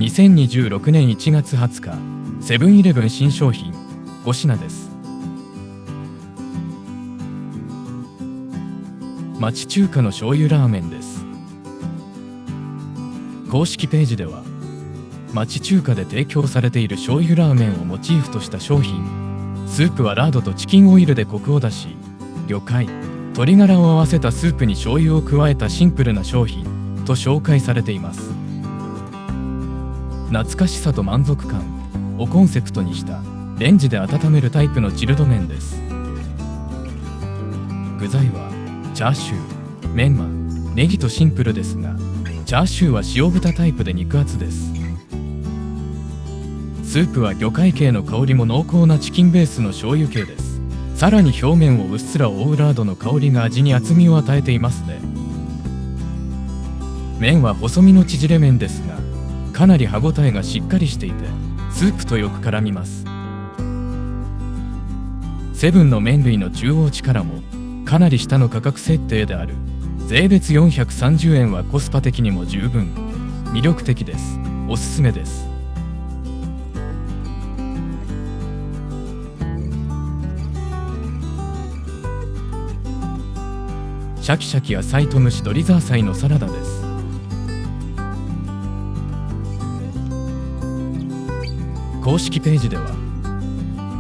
2026年1月20日、セブンイレブン新商品5品です。町中華の醤油ラーメンです。公式ページでは、町中華で提供されている醤油ラーメンをモチーフとした商品、スープはラードとチキンオイルでコクを出し、魚介、鶏ガラを合わせたスープに醤油を加えたシンプルな商品と紹介されています。懐かしさと満足感をコンセプトにしたレンジで温めるタイプのチルド麺です。具材はチャーシュー、メンマ、ネギとシンプルですが、チャーシューは塩豚タイプで肉厚です。スープは魚介系の香りも濃厚なチキンベースの醤油系です。さらに表面をうっすら覆うラードの香りが味に厚みを与えていますね。麺は細身の縮れ麺ですが、かなり歯ごたえがしっかりしていて、スープとよく絡みます。セブンの麺類の中央値からもかなり下の価格設定である税別430円はコスパ的にも十分魅力的です。おすすめです。シャキシャキ野菜と蒸し鶏ザーサイのサラダです。公式ページでは、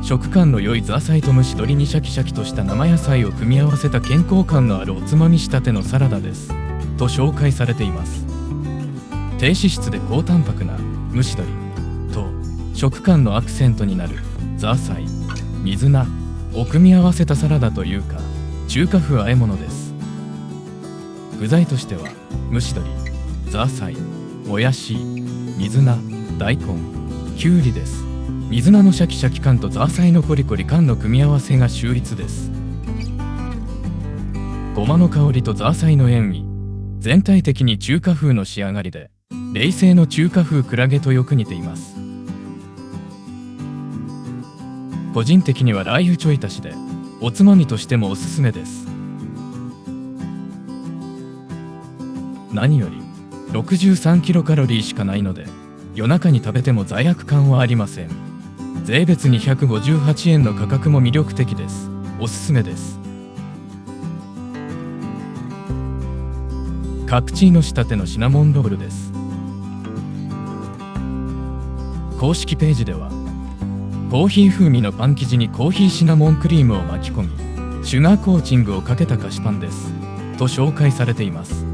食感の良いザーサイと蒸し鶏にシャキシャキとした生野菜を組み合わせた健康感のあるおつまみ仕立てのサラダですと紹介されています。低脂質で高タンパクな蒸し鶏と食感のアクセントになるザーサイ、水菜を組み合わせたサラダというか中華風和え物です。具材としては蒸し鶏、ザーサイ、もやし、水菜、大根、きゅうりです。水菜のシャキシャキ感とザーサイのコリコリ感の組み合わせが秀逸です。ごまの香りとザーサイの塩味、全体的に中華風の仕上がりで、冷製の中華風クラゲとよく似ています。個人的にはラー油ちょい足しで、おつまみとしてもおすすめです。何より63キロカロリーしかないので、夜中に食べても罪悪感はありません。税別258円の価格も魅力的です。おすすめです。カプチーノ仕立てのシナモンロールです。公式ページでは、コーヒー風味のパン生地にコーヒーシナモンクリームを巻き込み、シュガーコーチングをかけた菓子パンですと紹介されています。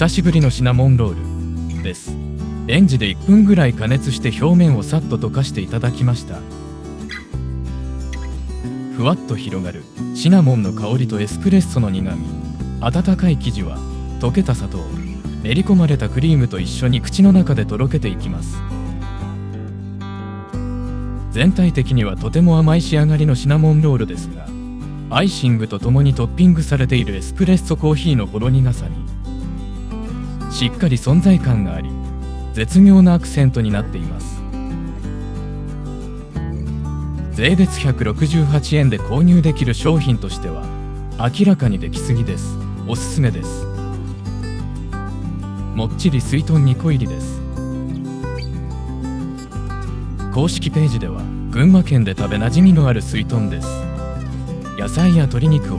久しぶりのシナモンロールです。レンジで1分ぐらい加熱して表面をさっと溶かしていただきました。ふわっと広がるシナモンの香りとエスプレッソの苦み、温かい生地は溶けた砂糖、練り込まれたクリームと一緒に口の中でとろけていきます。全体的にはとても甘い仕上がりのシナモンロールですが、アイシングとともにトッピングされているエスプレッソコーヒーのほろ苦さにしっかり存在感があり、絶妙なアクセントになっています。税別168円で購入できる商品としては明らかにできすぎです。おすすめです。もっちりすいとん2個入りです。公式ページでは、群馬県で食べなじみのあるすいとんです。野菜や鶏肉を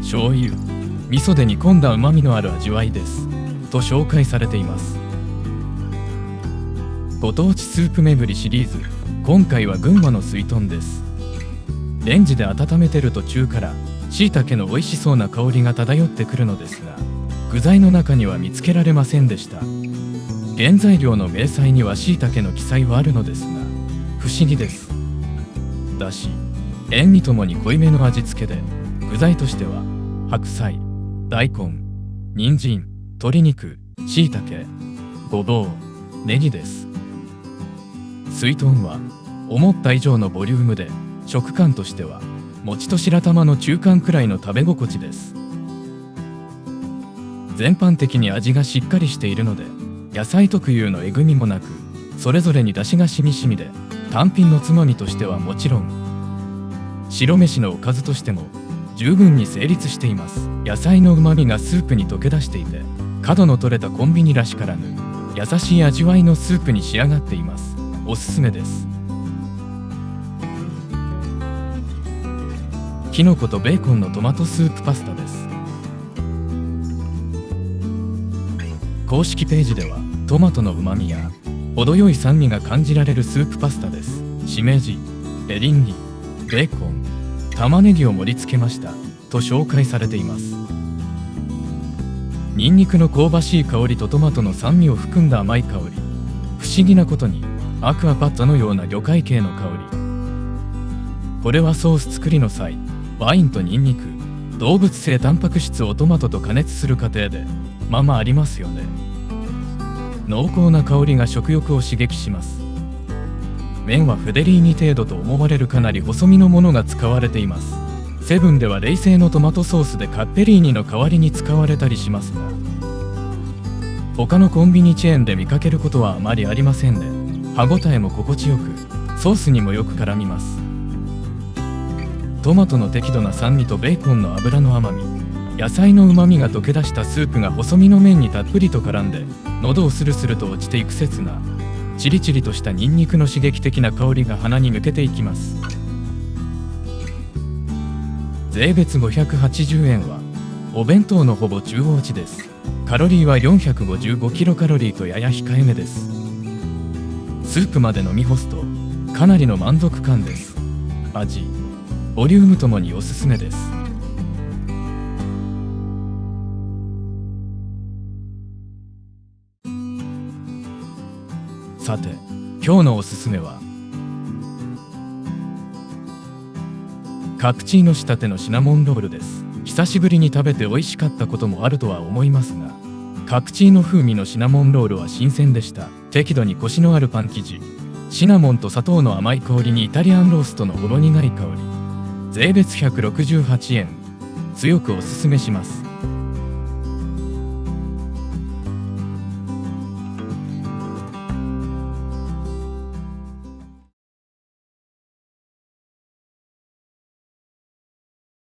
醤油、味噌で煮込んだ旨味のある味わいですと紹介されています。ご当地スープ巡りシリーズ、今回は群馬のすいとんです。レンジで温めてる途中からしいたけの美味しそうな香りが漂ってくるのですが、具材の中には見つけられませんでした。原材料の明細にはしいたけの記載はあるのですが、不思議です。だし、塩味ともに濃いめの味付けで、具材としては白菜、大根、人参、鶏肉、しいたけ、ごぼう、ネギです。すいとんは思った以上のボリュームで、食感としては餅と白玉の中間くらいの食べ心地です。全般的に味がしっかりしているので、野菜特有のえぐみもなく、それぞれに出汁がしみしみで、単品のつまみとしてはもちろん、白飯のおかずとしても十分に成立しています。野菜の旨味がスープに溶け出していて、角の取れたコンビニらしからぬ優しい味わいのスープに仕上がっています。おすすめです。キノコとベーコンのトマトスープパスタです。公式ページではトマトの旨味や程よい酸味が感じられるスープパスタです。しめじ、エリンギ、ベーコン、玉ねぎを盛り付けましたと紹介されています。ニンニクの香ばしい香りとトマトの酸味を含んだ甘い香り、不思議なことにアクアパッツァのような魚介系の香り。これはソース作りの際、ワインとニンニク、動物性タンパク質をトマトと加熱する過程でままありますよね。濃厚な香りが食欲を刺激します。麺はフェデリーニ程度と思われるかなり細身のものが使われています。セブンでは冷製のトマトソースでカッペリーニの代わりに使われたりしますが、他のコンビニチェーンで見かけることはあまりありませんね。歯ごたえも心地よく、ソースにもよく絡みます。トマトの適度な酸味とベーコンの脂の甘み、野菜の旨味が溶け出したスープが細身の麺にたっぷりと絡んで、喉をスルスルと落ちていく刹那、チリチリとしたニンニクの刺激的な香りが鼻に抜けていきます。税別580円はお弁当のほぼ中央値です。カロリーは455キロカロリーとやや控えめです。スープまで飲み干すとかなりの満足感です。味、ボリュームともにおすすめです。さて、今日のおすすめはカプチーノ仕立てのシナモンロールです。久しぶりに食べて美味しかったこともあるとは思いますが、カプチーノ風味のシナモンロールは新鮮でした。適度にコシのあるパン生地、シナモンと砂糖の甘い香りにイタリアンローストのほろ苦い香り。税別168円。強くおすすめします。